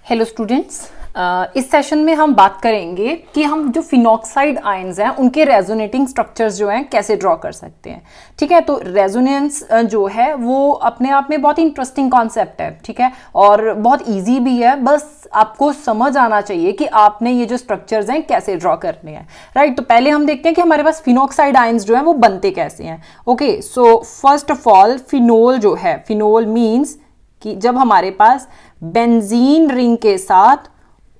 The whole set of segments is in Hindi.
हेलो स्टूडेंट्स, इस सेशन में हम बात करेंगे कि हम जो फिनॉक्साइड आयंस हैं उनके रेजोनेटिंग स्ट्रक्चर्स जो हैं कैसे ड्रॉ कर सकते हैं। ठीक है, तो रेजोनेंस जो है वो अपने आप में बहुत इंटरेस्टिंग कॉन्सेप्ट है। ठीक है, और बहुत इजी भी है, बस आपको समझ आना चाहिए कि आपने ये जो स्ट्रक्चर्स हैं कैसे ड्रॉ करने हैं। राइट, तो पहले हम देखते हैं कि हमारे पास फिनॉक्साइड आयंस जो है वो बनते कैसे हैं। Okay, so first of all phenol जो है, फिनोल मीन्स कि जब हमारे पास बेंजीन रिंग के साथ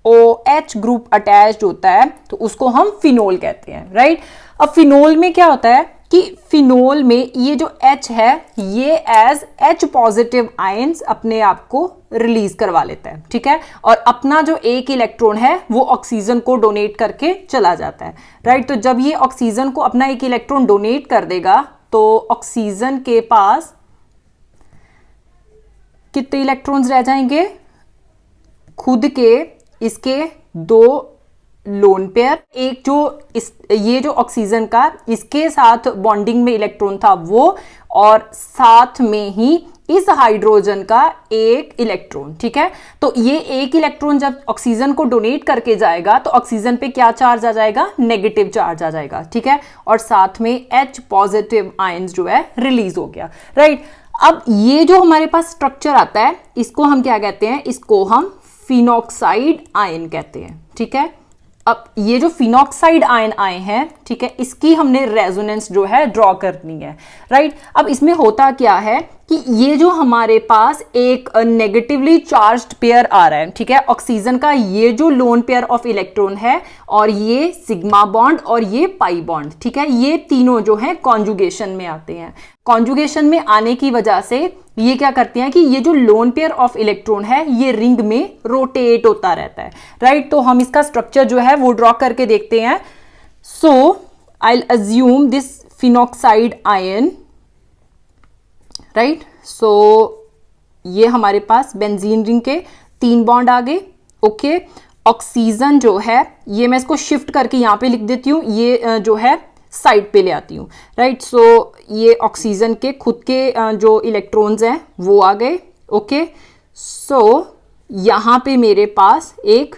OH ग्रुप अटैच्ड होता है तो उसको हम फिनोल कहते हैं। राइट, अब फिनोल में क्या होता है कि फिनोल में ये जो H है ये एज H पॉजिटिव आयंस अपने आप को रिलीज करवा लेता है। ठीक है, और अपना जो एक इलेक्ट्रॉन है वो ऑक्सीजन को डोनेट करके चला जाता है। राइट, तो जब ये ऑक्सीजन को अपना एक इलेक्ट्रॉन डोनेट कर देगा तो ऑक्सीजन के पास कितने इलेक्ट्रॉन्स रह जाएंगे? खुद के इसके 2 लोन पेयर, एक जो ये जो ऑक्सीजन का इसके साथ बॉन्डिंग में इलेक्ट्रॉन था वो, और साथ में ही इस हाइड्रोजन का एक इलेक्ट्रॉन। ठीक है, तो ये एक इलेक्ट्रॉन जब ऑक्सीजन को डोनेट करके जाएगा तो ऑक्सीजन पे क्या चार्ज आ जाएगा? नेगेटिव चार्ज आ जाएगा। ठीक है, और साथ में H पॉजिटिव आयंस जो है रिलीज हो गया। राइट, अब ये जो हमारे पास स्ट्रक्चर आता है इसको हम क्या कहते हैं? इसको हम फिनॉक्साइड आयन कहते हैं। ठीक है, अब ये जो फिनॉक्साइड आयन आए हैं, ठीक है, इसकी हमने रेजोनेंस जो है ड्रॉ करनी है। राइट, अब इसमें होता क्या है कि ये जो हमारे पास एक नेगेटिवली चार्ज्ड पेयर आ रहा है, ठीक है, ऑक्सीजन का ये जो लोन पेयर ऑफ इलेक्ट्रॉन है और ये सिग्मा बॉन्ड और ये पाई बॉन्ड, ठीक है, ये तीनों जो है कॉन्जुगेशन में आते हैं। कॉन्जुगेशन में आने की वजह से ये क्या करते हैं कि ये जो लोन पेयर ऑफ इलेक्ट्रॉन है ये रिंग में रोटेट होता रहता है। राइट, तो हम इसका स्ट्रक्चर जो है वो ड्रॉ करके देखते हैं। So I will assume this phenoxide ion. Right, so ये हमारे पास बेंजीन रिंग के 3 बॉन्ड आ गए। ओके, ऑक्सीजन जो है ये मैं इसको शिफ्ट करके यहां पे लिख देती हूँ, ये जो है साइड पे ले आती हूँ। राइट, सो ये ऑक्सीजन के खुद के जो इलेक्ट्रॉन्स हैं वो आ गए। ओके, सो यहाँ पे मेरे पास एक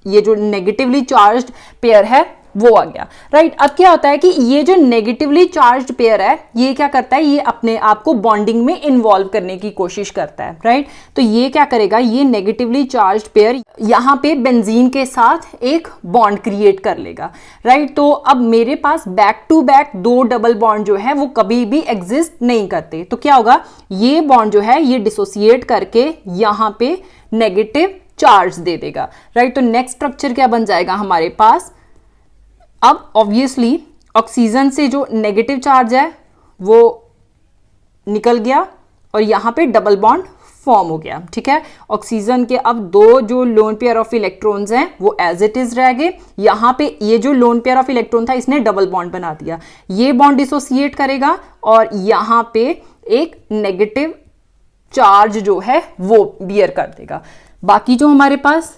ये जो नेगेटिवली चार्ज्ड पेयर है वो आ गया। राइट, अब क्या होता है कि ये जो नेगेटिवली चार्ज्ड पेयर है ये क्या करता है? ये अपने आप को बॉन्डिंग में इन्वॉल्व करने की कोशिश करता है। राइट, तो ये क्या करेगा? ये नेगेटिवली चार्ज्ड पेयर यहाँ पे बेंजीन के साथ एक बॉन्ड क्रिएट कर लेगा। राइट, तो अब मेरे पास back to back 2 double bond जो है वो कभी भी एग्जिस्ट नहीं करते। तो क्या होगा? ये बॉन्ड जो है ये डिसोसिएट करके यहाँ पे नेगेटिव चार्ज दे देगा। राइट, तो नेक्स्ट स्ट्रक्चर क्या बन जाएगा हमारे पास? अब ऑब्वियसली ऑक्सीजन से जो नेगेटिव चार्ज है वो निकल गया और यहां पे डबल बॉन्ड फॉर्म हो गया। ठीक है, ऑक्सीजन के अब 2 जो लोन पेयर ऑफ इलेक्ट्रॉन्स हैं वो एज इट इज रह गए। यहां पे ये जो लोन पेयर ऑफ इलेक्ट्रॉन था इसने डबल बॉन्ड बना दिया, ये बॉन्ड डिसोसिएट करेगा और यहां पे एक नेगेटिव चार्ज जो है वो बियर कर देगा। बाकी जो हमारे पास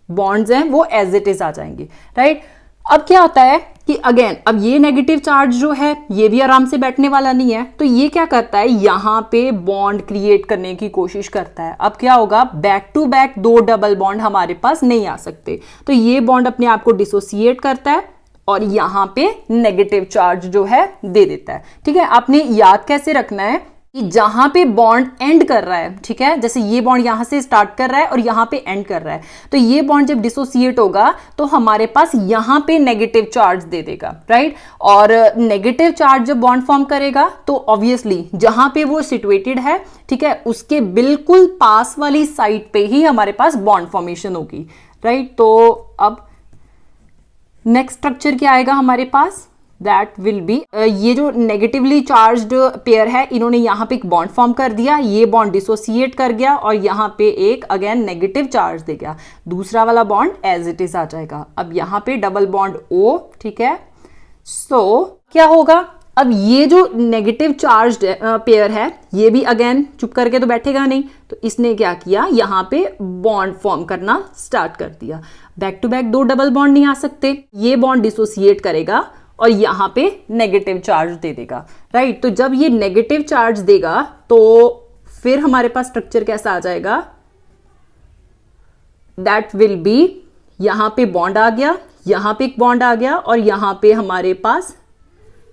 बॉन्ड्स हैं वो एज इट इज आ जाएंगे। राइट, अब क्या होता है कि अगेन अब ये नेगेटिव चार्ज जो है ये भी आराम से बैठने वाला नहीं है, तो ये क्या करता है? यहां पे बॉन्ड क्रिएट करने की कोशिश करता है। अब क्या होगा? Back to back 2 double bond हमारे पास नहीं आ सकते, तो ये बॉन्ड अपने आप को डिसोसिएट करता है और यहां पे नेगेटिव चार्ज जो है दे देता है। ठीक है, आपने याद कैसे रखना है कि जहां पे बॉन्ड एंड कर रहा है, ठीक है, जैसे ये बॉन्ड यहां से स्टार्ट कर रहा है और यहां पे एंड कर रहा है, तो ये बॉन्ड जब डिसोसिएट होगा तो हमारे पास यहां पे नेगेटिव चार्ज दे देगा। राइट, और नेगेटिव चार्ज जब बॉन्ड फॉर्म करेगा तो ऑब्वियसली जहां पे वो सिचुएटेड है, ठीक है, उसके बिल्कुल पास वाली साइड पे ही हमारे पास बॉन्ड फॉर्मेशन होगी। राइट, तो अब नेक्स्ट स्ट्रक्चर क्या आएगा हमारे पास? दैट विल बी ये जो नेगेटिवली चार्ज्ड पेयर है इन्होंने यहाँ पे एक बॉन्ड फॉर्म कर दिया, ये बॉन्ड डिसोसिएट कर गया और यहाँ पे एक अगेन नेगेटिव चार्ज दे गया, दूसरा वाला बॉन्ड एज इट इज आ जाएगा। अब यहाँ पे डबल बॉन्ड O, ठीक है, सो क्या होगा? अब ये जो नेगेटिव चार्ज्ड पेयर है ये भी अगेन चुप करके तो बैठेगा नहीं, तो इसने क्या किया? यहाँ पे बॉन्ड फॉर्म करना स्टार्ट कर दिया। Back to back 2 double bond नहीं आ सकते, ये बॉन्ड डिसोसिएट करेगा और यहां पे नेगेटिव चार्ज दे देगा। राइट, तो जब ये नेगेटिव चार्ज देगा तो फिर हमारे पास स्ट्रक्चर कैसा आ जाएगा? दैट विल बी, यहां पे बॉन्ड आ गया, यहां पे एक बॉन्ड आ गया और यहां पे हमारे पास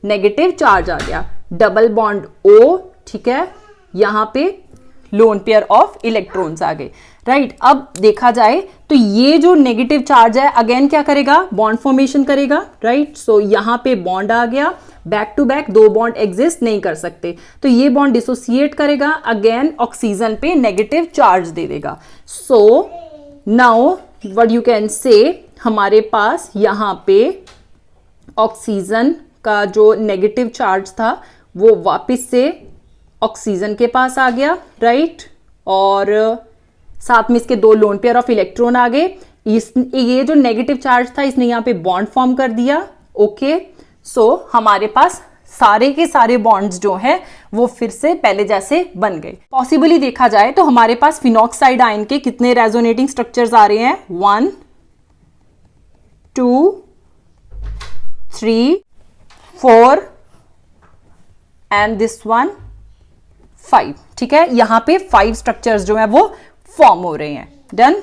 नेगेटिव चार्ज आ गया, डबल बॉन्ड O, ठीक है, यहां पे लोन पेयर ऑफ इलेक्ट्रॉन्स आ गए, राइट। अब देखा जाए तो ये जो नेगेटिव चार्ज है अगेन क्या करेगा, बॉन्ड फॉर्मेशन करेगा, राइट। सो यहां पे बॉन्ड आ गया, बैक टू बैक दो बॉन्ड एग्जिस्ट नहीं कर सकते, तो ये बॉन्ड डिसोसिएट करेगा, अगेन ऑक्सीजन पे नेगेटिव चार्ज दे देगा। So now what you can say, हमारे पास यहां पे ऑक्सीजन का जो नेगेटिव चार्ज था वो वापस से ऑक्सीजन के पास आ गया, राइट, और साथ में इसके दो लोन पेयर ऑफ इलेक्ट्रॉन आ गए। ये जो नेगेटिव चार्ज था इसने यहां पे बॉन्ड फॉर्म कर दिया, ओके। सो हमारे पास सारे के सारे बॉन्ड्स जो हैं वो फिर से पहले जैसे बन गए। पॉसिबली देखा जाए तो हमारे पास फिनॉक्साइड आयन के कितने रेजोनेटिंग स्ट्रक्चर्स आ रहे हैं, 1 2 3 4 एंड दिस वन 5, ठीक है, यहां पे 5 स्ट्रक्चर्स जो है वो फॉर्म हो रहे हैं। डन।